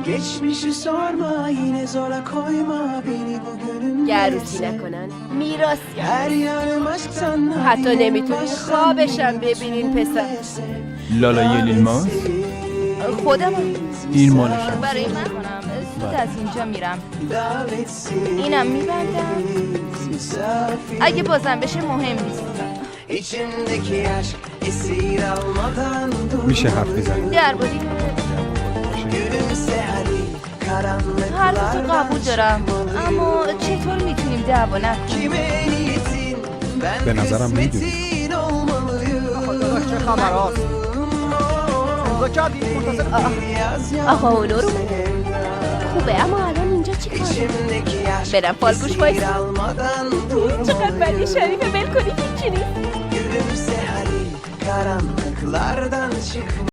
Geçmişi sorma, yine zora koyma beni bugünümde. گروسی نکنن میراث Her yanım aşktan. حتی نمیتونین خوابشم ببینین پسر. لالای لیلماس خودم این مالشه. برای من کنم. زود از اینجا میرم. اینم میبندم. اگه بازم بشه مهم نیست. İçimdeki aşk esir almadan dur. میشه حرف بزنی؟ درباره Gülümse hadi karanlıklardan. حرفتو قبول دارم، اما چطور میتونیم دعوا نکنیم؟ Kime niyetin? Ben به نظرم میدونی. kısmetin olmalıyım. چه خبر هاست؟ امضا کردی؟ منتظر آقا اونور اومده خوبه اما الان اینجا چی کاره؟ İçimdeki aşk برم فالگوش esir وایس almadan dur. چقدر بدی شریفه ول کنی هیچی نیست Gülümse hadi karanlıklardan çıkma.